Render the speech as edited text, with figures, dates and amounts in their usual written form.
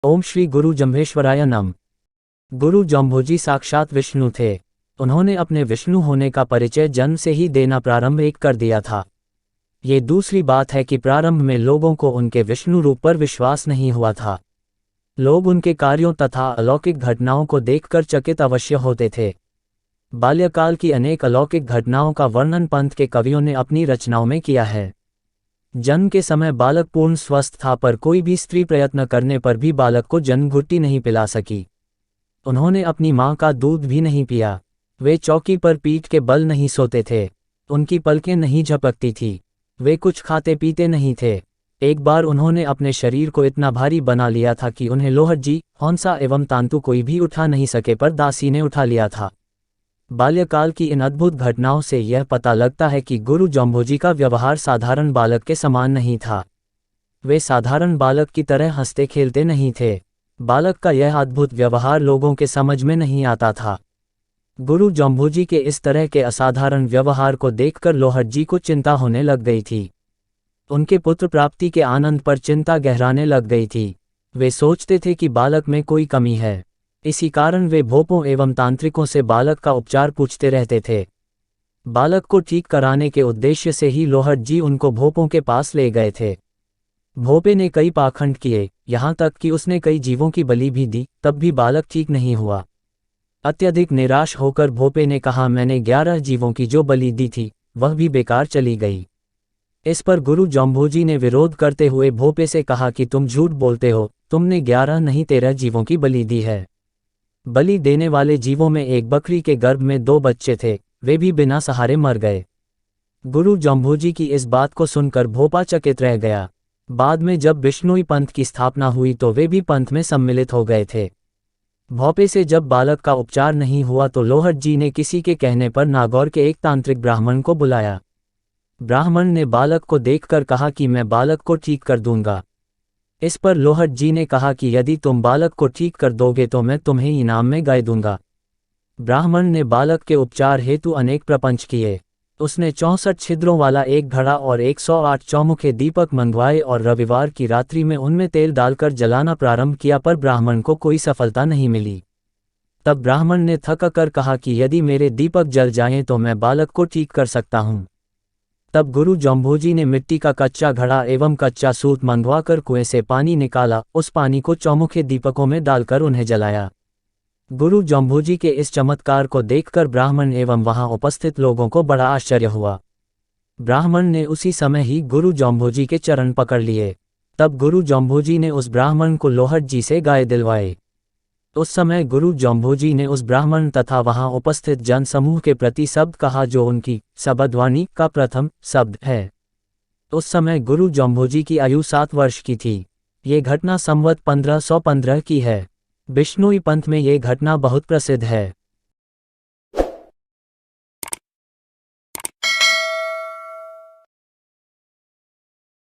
ओम श्री गुरु जम्भेश्वराय नम। गुरु जम्भोजी साक्षात विष्णु थे। उन्होंने अपने विष्णु होने का परिचय जन्म से ही देना प्रारंभ कर दिया था। ये दूसरी बात है कि प्रारंभ में लोगों को उनके विष्णु रूप पर विश्वास नहीं हुआ था। लोग उनके कार्यों तथा अलौकिक घटनाओं को देखकर चकित अवश्य होते थे। बाल्यकाल की अनेक अलौकिक घटनाओं का वर्णन पंथ के कवियों ने अपनी रचनाओं में किया है। जन्म के समय बालक पूर्ण स्वस्थ था, पर कोई भी स्त्री प्रयत्न करने पर भी बालक को जन्म घुट्टी नहीं पिला सकी। उन्होंने अपनी मां का दूध भी नहीं पिया। वे चौकी पर पीठ के बल नहीं सोते थे। उनकी पलकें नहीं झपकती थी। वे कुछ खाते पीते नहीं थे। एक बार उन्होंने अपने शरीर को इतना भारी बना लिया था कि उन्हें लोहटजी, हौंसा एवं तांतु कोई भी उठा नहीं सके, पर दासी ने उठा लिया था। बाल्यकाल की इन अद्भुत घटनाओं से यह पता लगता है कि गुरु जम्भोजी का व्यवहार साधारण बालक के समान नहीं था। वे साधारण बालक की तरह हंसते खेलते नहीं थे। बालक का यह अद्भुत व्यवहार लोगों के समझ में नहीं आता था। गुरु जम्भोजी के इस तरह के असाधारण व्यवहार को देखकर लोहटजी को चिंता होने लग गई थी। उनके पुत्र प्राप्ति के आनंद पर चिंता गहराने लग गई थी। वे सोचते थे कि बालक में कोई कमी है। इसी कारण वे भोपों एवं तांत्रिकों से बालक का उपचार पूछते रहते थे। बालक को ठीक कराने के उद्देश्य से ही लोहटजी उनको भोपों के पास ले गए थे। भोपे ने कई पाखंड किए, यहाँ तक कि उसने कई जीवों की बलि भी दी, तब भी बालक ठीक नहीं हुआ। अत्यधिक निराश होकर भोपे ने कहा, मैंने 11 जीवों की जो बलि दी थी वह भी बेकार चली गई। इस पर गुरु जम्भोजी ने विरोध करते हुए भोपे से कहा कि तुम झूठ बोलते हो, तुमने 11 नहीं 13 जीवों की बलि दी है। बलि देने वाले जीवों में एक बकरी के गर्भ में 2 बच्चे थे, वे भी बिना सहारे मर गए। गुरु जम्भोजी की इस बात को सुनकर भोपा चकित रह गया। बाद में जब बिश्नोई पंथ की स्थापना हुई तो वे भी पंथ में सम्मिलित हो गए थे। भोपे से जब बालक का उपचार नहीं हुआ तो लोहटजी ने किसी के कहने पर नागौर के एक तांत्रिक ब्राह्मण को बुलाया। ब्राह्मण ने बालक को देखकर कहा कि मैं बालक को ठीक कर दूंगा। इस पर लोहटजी ने कहा कि यदि तुम बालक को ठीक कर दोगे तो मैं तुम्हें इनाम में गाय दूंगा। ब्राह्मण ने बालक के उपचार हेतु अनेक प्रपंच किए। उसने 64 छिद्रों वाला एक घड़ा और 108 चौमुखे दीपक मंगवाए और रविवार की रात्रि में उनमें तेल डालकर जलाना प्रारंभ किया, पर ब्राह्मण को कोई सफलता नहीं मिली। तब ब्राह्मण ने थक कर कहा कि यदि मेरे दीपक जल जाएं तो मैं बालक को ठीक कर सकता हूँ। तब गुरु जम्भोजी ने मिट्टी का कच्चा घड़ा एवं कच्चा सूत मंगवाकर कुएं से पानी निकाला, उस पानी को चौमुखे दीपकों में डालकर उन्हें जलाया। गुरु जम्भोजी के इस चमत्कार को देखकर ब्राह्मण एवं वहां उपस्थित लोगों को बड़ा आश्चर्य हुआ। ब्राह्मण ने उसी समय ही गुरु जम्भोजी के चरण पकड़ लिए। तब गुरु जम्भोजी ने उस ब्राह्मण को लोहटजी से गाय दिलवाई। उस समय गुरु जम्भोजी ने उस ब्राह्मण तथा वहां उपस्थित जन समूह के प्रति शब्द कहा जो उनकी शब्दवाणी का प्रथम शब्द है। उस समय गुरु जम्भोजी की आयु 7 वर्ष की थी। ये घटना संवत 1515 की है। बिश्नोई पंथ में ये घटना बहुत प्रसिद्ध है।